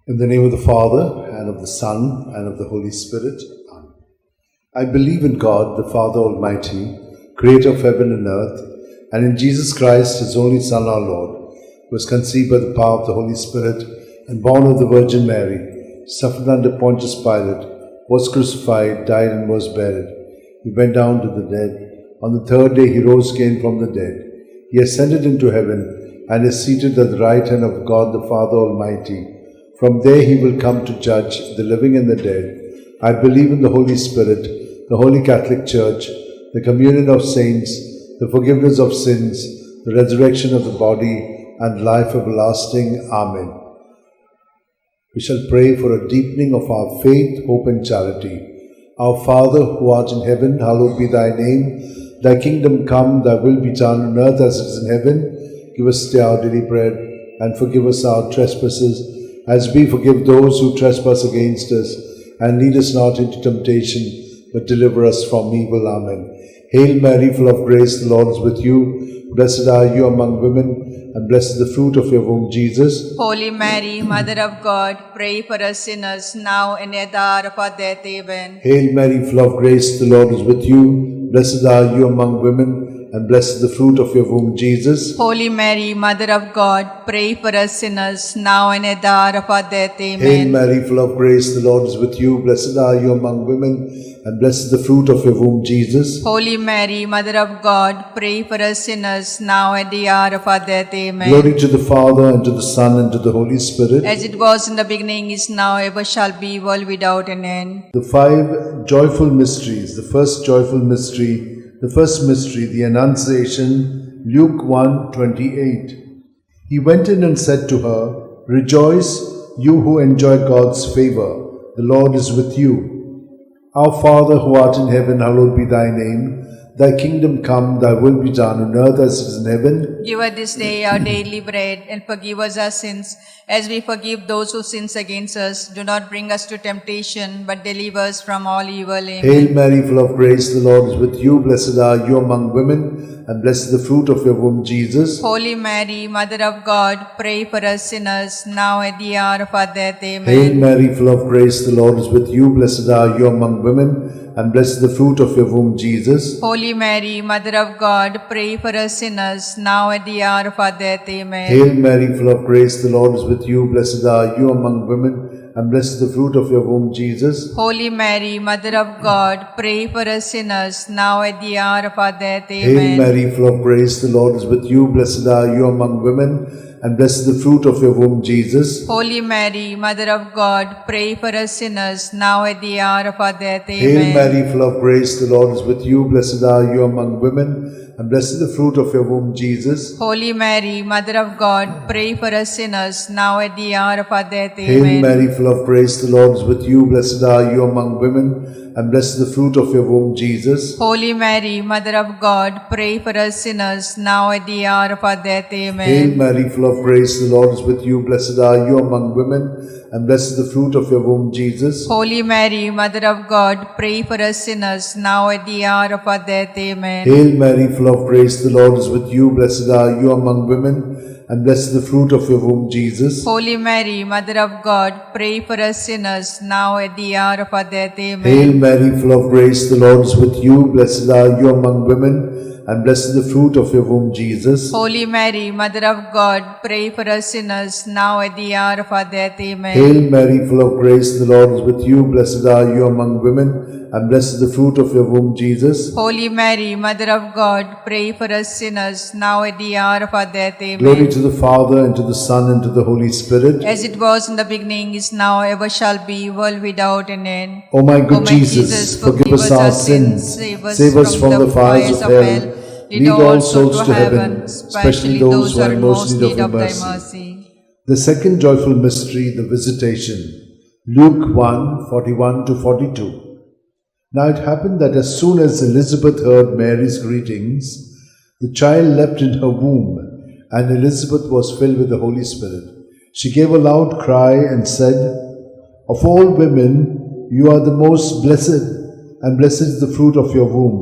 In the name of the Father, and of the Son, and of the Holy Spirit. Amen. I believe in God, the Father Almighty, creator of heaven and earth, and in Jesus Christ, his only Son, our Lord, who was conceived by the power of the Holy Spirit, and born of the Virgin Mary, suffered under Pontius Pilate, was crucified, died, and was buried. He went down to the dead. On the third day he rose again from the dead. He ascended into heaven, and is seated at the right hand of God the Father Almighty. From there he will come to judge the living and the dead. I believe in the Holy Spirit, the Holy Catholic Church, the communion of saints, the forgiveness of sins, the resurrection of the body, and life everlasting. Amen. We shall pray for a deepening of our faith, hope, and charity. Our Father, who art in heaven, hallowed be thy name. Thy kingdom come, thy will be done on earth as it is in heaven. Give us today our daily bread, and forgive us our trespasses, as we forgive those who trespass against us. And lead us not into temptation, but deliver us from evil. Amen. Hail Mary, full of grace, the Lord is with you. Blessed are you among women, and blessed is the fruit of your womb, Jesus. Holy Mary, Mother of God, pray for us sinners, now and at the hour of our death. Amen. Hail Mary, full of grace, the Lord is with you. Blessed are you among women, and blessed is the fruit of your womb, Jesus. Holy Mary, Mother of God, pray for us sinners, now and at the hour of our death. Amen. Hail Mary, full of grace, the Lord is with you. Blessed are you among women, and blessed is the fruit of your womb, Jesus. Holy Mary, Mother of God, pray for us sinners, now at the hour of our death. Amen. Glory to the Father, and to the Son, and to the Holy Spirit. As it was in the beginning, is now, ever shall be, world without an end. The five joyful mysteries. The first joyful mystery, the Annunciation, Luke 1:28. He went in and said to her, "Rejoice, you who enjoy God's favor. The Lord is with you. Our Father, who art in heaven, hallowed be thy name. Thy kingdom come, thy will be done on earth as it is in heaven. Give us this day our daily bread, and forgive us our sins, as we forgive those who sin against us. Do not bring us to temptation, but deliver us from all evil. Amen. Hail Mary, full of grace, the Lord is with you. Blessed are you among women, and blessed is the fruit of your womb, Jesus. Holy Mary, Mother of God, pray for us sinners, now at the hour of our death. Amen. Hail Mary, full of grace, the Lord is with you. Blessed are you among women, and blessed is the fruit of your womb, Jesus. Holy Mary, Mother of God, pray for us sinners, now at the hour of our death. Amen. Hail Mary, full of grace, the Lord is with you. Blessed are you among women, and blessed is the fruit of your womb, Jesus. Holy Mary, Mother of God, pray for us sinners, now at the hour of our death. Hail Amen. Mary, full of grace, the Lord is with you. Blessed are you among women, and blessed is the fruit of your womb, Jesus. Holy Mary, Mother of God, pray for us sinners, now at the hour of our death. Amen. Hail Mary, full of grace, the Lord is with you. Blessed are you among women, and blessed is the fruit of your womb, Jesus. Holy Mary, Mother of God, pray for us sinners, now at the hour of our death. Hail Amen. Mary, full of grace, the Lord is with you. Blessed are you among women, and blessed is the fruit of your womb, Jesus. Holy Mary, Mother of God, pray for us sinners, now at the hour of our death. Amen. Hail Mary, full of grace, the Lord is with you. Blessed are you among women, and blessed is the fruit of your womb, Jesus. Holy Mary, Mother of God, pray for us sinners, now at the hour of our death. Amen. Hail Mary, full of grace, the Lord is with you. Blessed are you among women, and blessed is the fruit of your womb, Jesus. Holy Mary, Mother of God, pray for us sinners, now at the hour of our death. Amen. Hail Mary, full of grace, the Lord is with you. Blessed are you among women, and blessed is the fruit of your womb, Jesus. Holy Mary, Mother of God, pray for us sinners, now at the hour of our death. Amen. Hail Mary, full of grace, the Lord is with you. Blessed are you among women, and blessed is the fruit of your womb, Jesus. Holy Mary, Mother of God, pray for us sinners, now at the hour of our death. Amen. Glory to the Father, and to the Son, and to the Holy Spirit. As it was in the beginning, is now, ever shall be, world without an end. O my good Jesus, forgive us our sins, save us from the fires of hell, lead all souls to heaven, especially those who are in most need of thy mercy. The second joyful mystery, the Visitation, Luke 1:41-42. Now it happened that as soon as Elizabeth heard Mary's greetings, the child leapt in her womb, and Elizabeth was filled with the Holy Spirit. She gave a loud cry and said, "Of all women, you are the most blessed, and blessed is the fruit of your womb."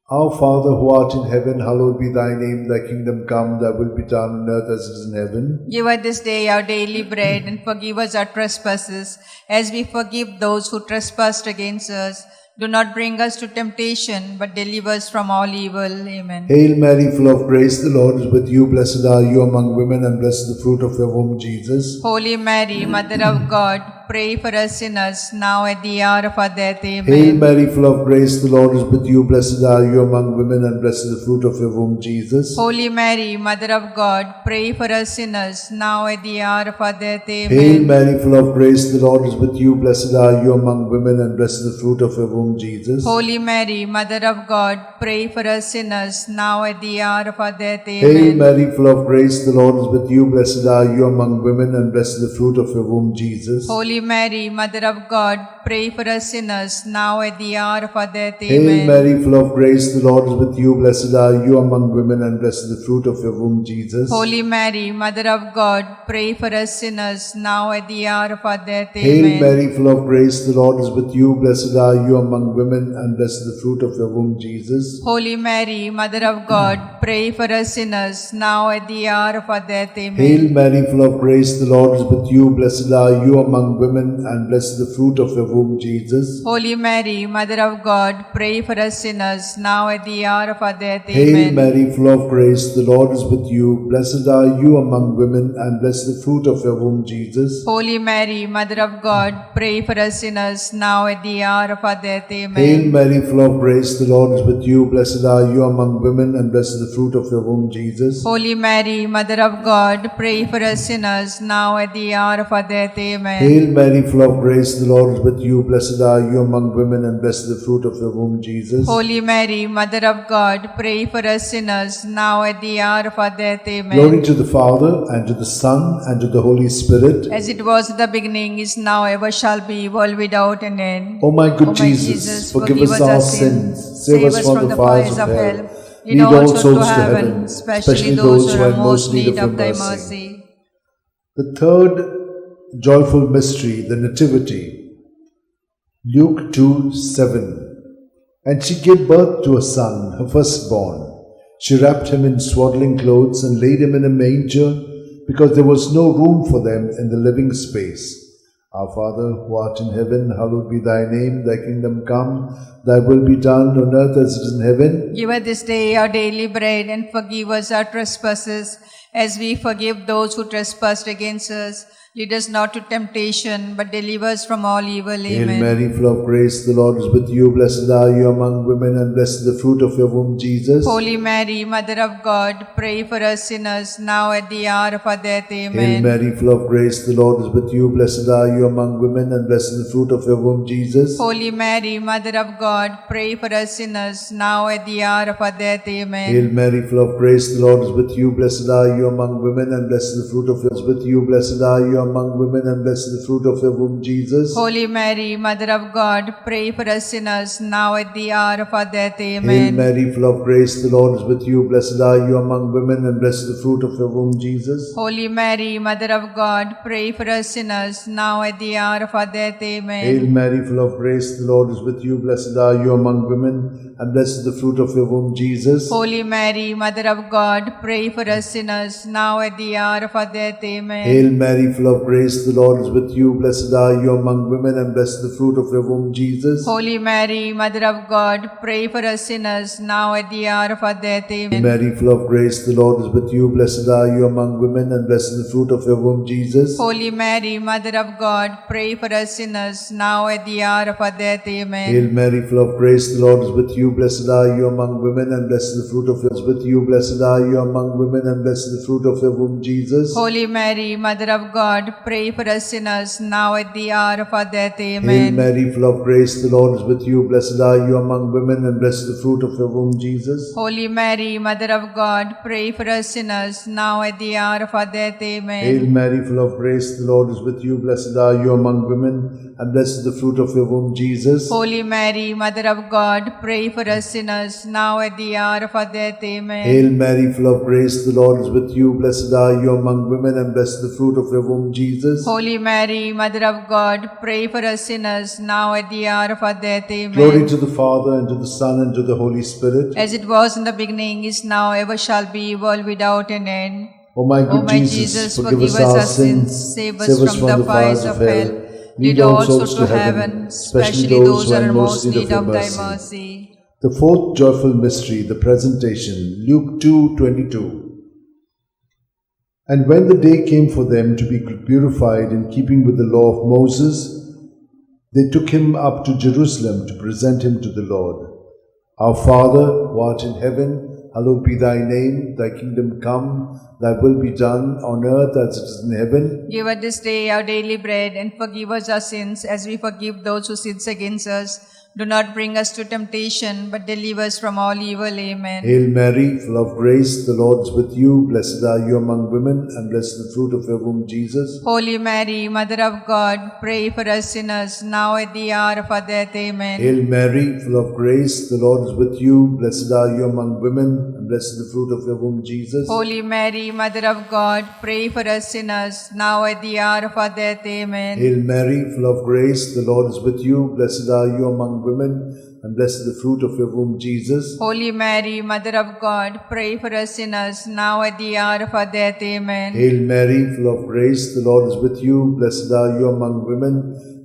Our Father who art in heaven, hallowed be thy name. Thy kingdom come, thy will be done on earth as it is in heaven. Give us this day our daily bread, and forgive us our trespasses, as we forgive those who trespass against us. Do not bring us to temptation, but deliver us from all evil. Amen. Hail Mary, full of grace, the Lord is with you. Blessed are you among women, and blessed is the fruit of your womb, Jesus. Holy Mary, Mother of God, pray for us sinners, now at the hour of our death. Amen. Hail Mary, full of grace, the Lord is with you. Blessed are you among women, and blessed is the fruit of your womb, Jesus. Holy Mary, Mother of God, pray for us sinners, now at the hour of our death. Amen. Hail Mary, full of grace, the Lord is with you. Blessed are you among women, and blessed is the fruit of your womb, Jesus. Holy Mary, Mother of God, pray for us sinners, now at the hour of our death. Amen. Hail Mary, full of grace, the Lord is with you. Blessed are you among women, and blessed is the fruit of your womb, Jesus. Holy Mary, Mother of God, pray for us sinners, now at the hour of our death. Hail Amen. Mary, full of grace, the Lord is with you. Blessed are you among women, and blessed is the fruit of your womb, Jesus. Holy Mary, Mother of God, pray for us sinners, now at the hour of our death. Hail Amen. Mary, full of grace, the Lord is with you. Blessed are you among women, and blessed is the fruit of your womb, Jesus. Holy Mary, Mother of God, pray for us sinners, now at the hour of our death. Amen. Hail Mary, full of grace, the Lord is with you. Blessed are you among women, and blessed is the fruit of your womb, Jesus. Holy Mary, Mother of God, pray for us sinners, now at the hour of our death. Hail Amen. Mary, full of grace, the Lord is with you. Blessed are you among women, and blessed is the fruit of your womb, Jesus. Holy Mary, Mother of God, pray for us sinners, now at the hour of our death. Amen. Hail Mary, full of grace, the Lord is with you. Blessed are you among women, and blessed is the fruit of your womb, Jesus. Holy Mary, Mother of God, pray for us sinners, now at the hour of our death. Amen. Hail Mary, full of grace, the Lord is with you. Blessed are you among women, and blessed is the fruit of your womb, Jesus. Holy Mary, Mother of God, pray for us sinners, now at the hour of our death. Amen. Glory to the Father, and to the Son, and to the Holy Spirit. As it was in the beginning, is now, ever shall be, world without an end. O my good O my Jesus, forgive us our sins, save us from the fires of hell. Lead all souls to heaven, especially those who are in most need of thy mercy. The third joyful mystery, the Nativity. Luke 2:7. And she gave birth to a son, her firstborn. She wrapped him in swaddling clothes and laid him in a manger, because there was no room for them in the living space. Our Father, who art in heaven, hallowed be thy name. Thy kingdom come, thy will be done on earth as it is in heaven. Give us this day our daily bread, and forgive us our trespasses, as we forgive those who trespass against us. Lead us not to temptation, but deliver us from all evil. Hail Amen. Mary, full of grace, the Lord is with you. Blessed are you among women, and blessed is the fruit of your womb, Jesus. Holy Mary, Mother of God, pray for us sinners, now at the hour of our death. Hail Amen. Mary, full of grace, the Lord is with you. Blessed are you among women, and blessed is the fruit of your womb, Jesus. Holy Mary, Mother of God, pray for us sinners, now at the hour of our death. Amen. Hail Mary, full of grace, the Lord is with you. Blessed are you among women, and blessed is the fruit of your womb, with you. Blessed are you among women, and blessed is the fruit of your womb, Jesus. Holy Mary, Mother of God, pray for us sinners, now at the hour of our death. Hail Amen. Mary, full of grace, the Lord is with you. Blessed are you among women, and blessed is the fruit of your womb, Jesus. Holy Mary, Mother of God, pray for us sinners, now at the hour of our death. Amen. Hail Mary, full of grace, the Lord is with you. Blessed are you among women, and blessed is the fruit of your womb, Jesus. Holy Mary, Mother of God, pray for us sinners, now at the hour of our death. Amen. Hail Mary, full of grace, the Lord is with you. Blessed are you among women, and blessed is the fruit of your womb, Jesus. Holy Mary, Mother of God, pray for us sinners, now at the hour of our death. Hail Amen. Mary, full of grace, the Lord is with you. Blessed are you among women, and blessed is the fruit of your womb, Jesus. Holy Mary, Mother of God, pray for us sinners, now at the hour of our death. Amen. Hail Mary, full of grace, the Lord is with you. Blessed are you among women, and blessed is the fruit of your womb. With you, blessed are you among women, and blessed is the fruit of your womb, Jesus. Holy Mary, Mother of God, pray for us sinners, now at the hour of our death. Hail Amen. Mary, full of grace, the Lord is with you. Blessed are you among women, and blessed is the fruit of your womb, Jesus. Holy Mary, Mother of God, pray for us sinners, now at the hour of our death. Amen. Hail Mary, full of grace, the Lord is with you. Blessed are you among women, and blessed is the fruit of your womb, Jesus. Holy Mary, Mother of God, pray for us sinners, now at the hour of our death. Amen. Hail Mary, full of grace, the Lord is with you. Blessed are you among women, and blessed the fruit of your womb, Jesus. Holy Mary, Mother of God, pray for us sinners, now at the hour of our death. Amen. Glory to the Father, and to the Son, and to the Holy Spirit. As it was in the beginning, is now, ever shall be, world without an end. O my good Jesus, forgive us our sins, save us from the fires of hell. Lead all souls to heaven, especially those who are in most need of thy mercy. The fourth joyful mystery, the presentation, Luke 2:22. And when the day came for them to be purified in keeping with the law of Moses, they took him up to Jerusalem to present him to the Lord. Our Father, who art in heaven, hallowed be thy name, thy kingdom come, thy will be done on earth as it is in heaven. Give us this day our daily bread, and forgive us our sins as we forgive those who sin against us. Do not bring us to temptation, but deliver us from all evil. Amen. Hail Mary, full of grace, the Lord is with you. Blessed are you among women, and blessed the fruit of your womb, Jesus. Holy Mary, Mother of God, pray for us sinners, now at the hour of our death. Amen. Hail Mary, full of grace, the Lord is with you. Blessed are you among women, and blessed the fruit of your womb, Jesus. Holy Mary, Mother of God, pray for us sinners, now at the hour of our death. Amen. Hail Mary, full of grace, the Lord is with you. Blessed are you among women, and blessed the fruit of your womb, Jesus. Holy Mary, Mother of God, pray for us sinners, now at the hour of our death. Amen. Hail Mary, full of grace, the Lord is with you. Blessed are you among women,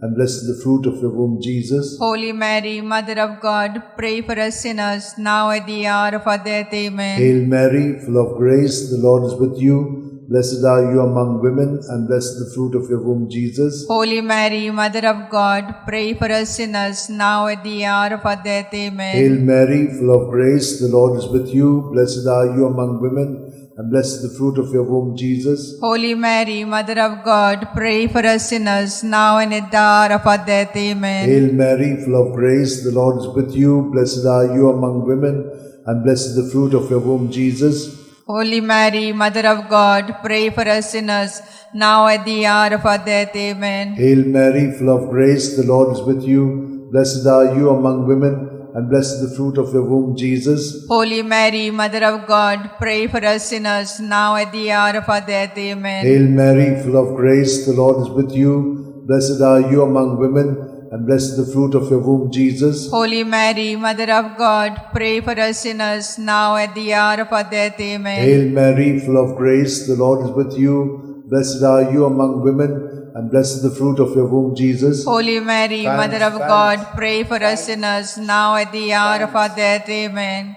and blessed the fruit of your womb, Jesus. Holy Mary, Mother of God, pray for us sinners, now at the hour of our death. Amen. Hail Mary, full of grace, the Lord is with you. Blessed are you among women, and blessed the fruit of your womb, Jesus. Holy Mary, Mother of God, pray for us sinners, now at the hour of our death. Amen. Hail Mary, full of grace, the Lord is with you. Blessed are you among women, and blessed the fruit of your womb, Jesus. Holy Mary, Mother of God, pray for us sinners, now and at the hour of our death. Amen. Hail Mary, full of grace, the Lord is with you. Blessed are you among women, and blessed the fruit of your womb, Jesus. Holy Mary, Mother of God, pray for us sinners, now at the hour of our death. Amen. Hail Mary, full of grace, the Lord is with you. Blessed are you among women, and blessed the fruit of your womb, Jesus. Holy Mary, Mother of God, pray for us sinners, now at the hour of our death. Amen. Hail Mary, full of grace, the Lord is with you. Blessed are you among women, and blessed the fruit of your womb, Jesus. Holy Mary, Mother of God, pray for us sinners, now at the hour of our death. Amen. Hail Mary, full of grace, the Lord is with you. Blessed are you among women, and blessed the fruit of your womb, Jesus. Holy Mary, Mother of God, pray for us sinners, now at the hour of our death. Amen.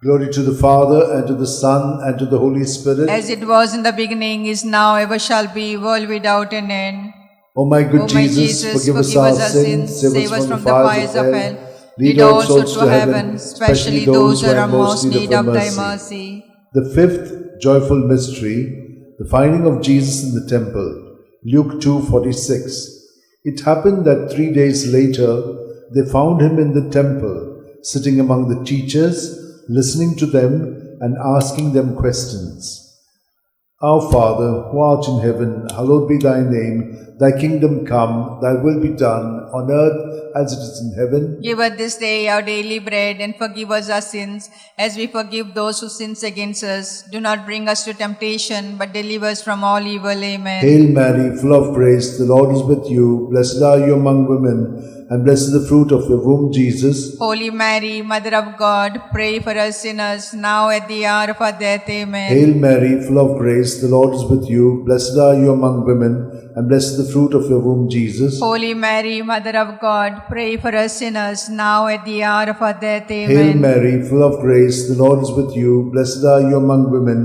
Glory to the Father, and to the Son, and to the Holy Spirit. As it was in the beginning, is now, ever shall be, world without an end. O my good Jesus, forgive us our sins, save us from the fires of hell. Lead all souls to heaven, especially those who are in most need of thy mercy. The fifth joyful mystery, the finding of Jesus in the temple, Luke 2:46. It happened that 3 days later, they found him in the temple, sitting among the teachers, listening to them and asking them questions. Our Father, who art in heaven, hallowed be thy name. Thy kingdom come, thy will be done, on earth as it is in heaven. Give us this day our daily bread, and forgive us our sins, as we forgive those who sin against us. Do not bring us to temptation, but deliver us from all evil. Amen. Hail Mary, full of grace, the Lord is with you. Blessed are you among women, and blessed is the fruit of your womb, Jesus. Holy Mary, Mother of God, pray for us sinners, now at the hour of our death. Amen. Hail Mary, full of grace, the Lord is with you. Blessed are you among women, and blessed is the fruit of your womb, Jesus. Holy Mary, Mother of God, pray for us sinners, now at the hour of our death. Amen. Hail Mary, full of grace, the Lord is with you. Blessed are you among women,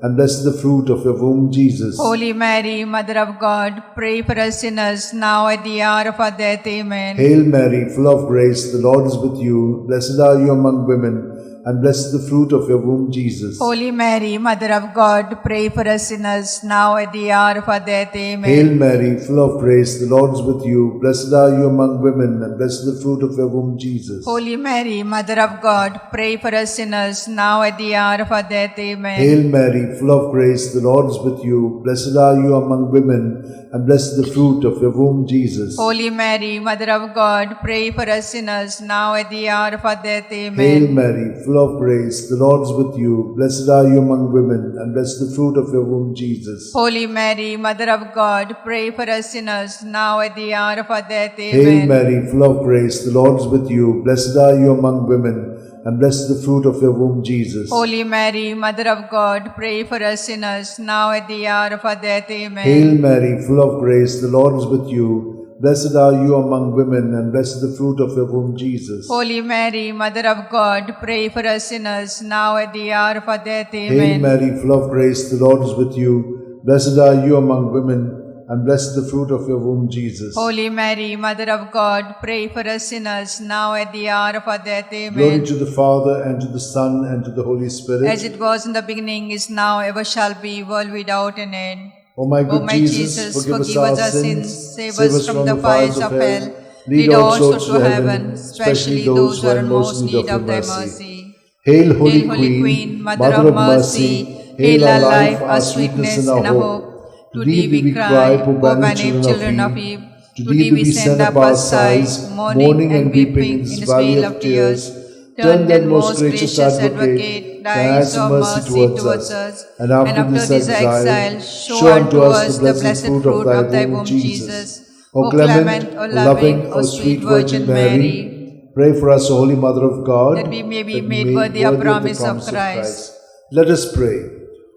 and blessed is the fruit of your womb, Jesus. Holy Mary, Mother of God, pray for us sinners, now at the hour of our death. Amen. Hail Mary, full of grace, the Lord is with you. Blessed are you among women, and blessed the fruit of your womb, Jesus. Holy Mary, Mother of God, pray for us sinners, now at the hour of our death. Amen. Hail Mary, full of grace, the Lord is with you. Blessed are you among women, and blessed the fruit of your womb, Jesus. Holy Mary, Mother of God, pray for us sinners, now at the hour of our death. Amen. Hail Mary, full of grace, the Lord is with you. Blessed are you among women, and blessed the fruit of your womb, Jesus. Holy Mary, Mother of God, pray for us sinners, now at the hour of our death. Amen. Hail Mary, full of grace, the Lord is with you. Blessed are you among women, and blessed the fruit of your womb, Jesus. Holy Mary, Mother of God, pray for us sinners, now at the hour of our death. Amen. Hail Mary, full of grace, the Lord is with you. Blessed are you among women, and blessed the fruit of your womb, Jesus. Holy Mary, Mother of God, pray for us sinners, now at the hour of our death. Amen. Hail Mary, full of grace, the Lord is with you. Blessed are you among women, and blessed the fruit of your womb, Jesus. Holy Mary, Mother of God, pray for us sinners, now at the hour of our death. Amen. Hail Mary, full of grace, the Lord is with you. Blessed are you among women, and blessed the fruit of your womb, Jesus. Holy Mary, Mother of God, pray for us sinners, now at the hour of our death. Amen. Glory to the Father, and to the Son, and to the Holy Spirit. As it was in the beginning, is now, ever shall be, world without an end. O my good Jesus, forgive us our sins, save us from the fires of hell. Lead all souls to heaven, especially those who are in most need of thy mercy. Hail, Holy Queen, Mother of mercy, hail our life, our sweetness, and our hope. To thee we cry, poor banished children of Eve. To thee we send up our sighs, mourning and weeping in this vale of tears. Turn then, most gracious Advocate, thy eyes of mercy towards us, and after this exile, show unto us the blessed fruit of thy womb, Jesus. O clement, O loving, O sweet Virgin Mary, pray for us, O Holy Mother of God, that we may be made worthy of promise of Christ. Let us pray.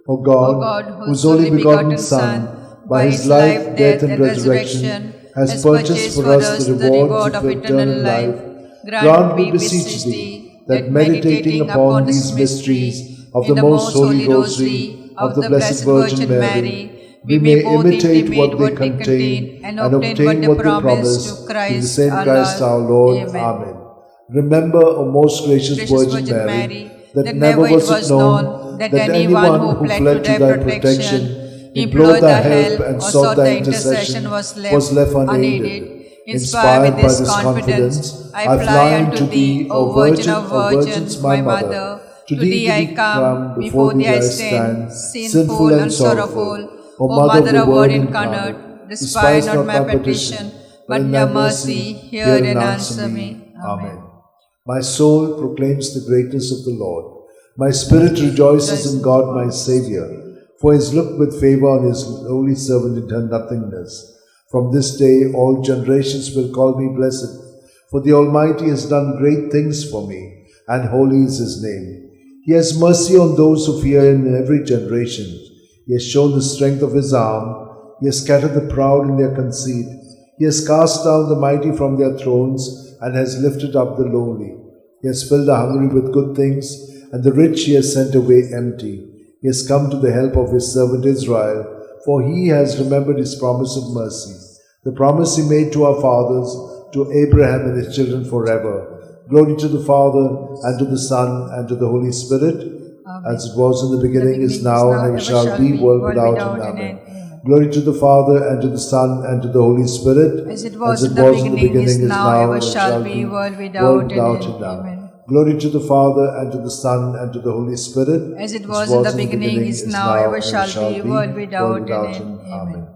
O God, whose only begotten Son, by his life, death, and resurrection, has purchased for us the rewards of eternal life, grant, we beseech thee, that meditating upon these mysteries of the most Holy Rosary of the Blessed Virgin Mary, we may imitate what they contain and obtain what they promise through the same Christ our Lord. Amen. Remember, O most gracious Virgin Mary, that never was it known that anyone who fled to thy protection, implored thy help, and sought thy intercession was left unaided. Inspired by this confidence, I fly unto thee, O Virgin of Virgins, my Mother. To thee I come, before thee I stand, sinful and sorrowful. O Mother of Word incarnate, despise not my petition, but in thy mercy hear and answer me. Amen. My soul proclaims the greatness of the Lord. My spirit rejoices in God my Xavier, for he has looked with favor on his holy servant in her nothingness. From this day all generations will call me blessed, for the Almighty has done great things for me, and holy is his name. He has mercy on those who fear him in every generation. He has shown the strength of his arm. He has scattered the proud in their conceit. He has cast down the mighty from their thrones, and has lifted up the lowly. He has filled the hungry with good things, and the rich he has sent away empty. He has come to the help of his servant Israel, for he has remembered his promise of mercy, the promise he made to our fathers, to Abraham and his children forever. Glory to the Father, and to the Son, and to the Holy Spirit, as it was in the beginning, is now, and ever shall be, world without end. Amen. Glory to the Father, and to the Son, and to the Holy Spirit, as it was in the beginning, is now, ever shall be, world without end. Amen. Glory to the Father, and to the Son, and to the Holy Spirit, as it was in the beginning, is now, ever shall be, world without end. Amen.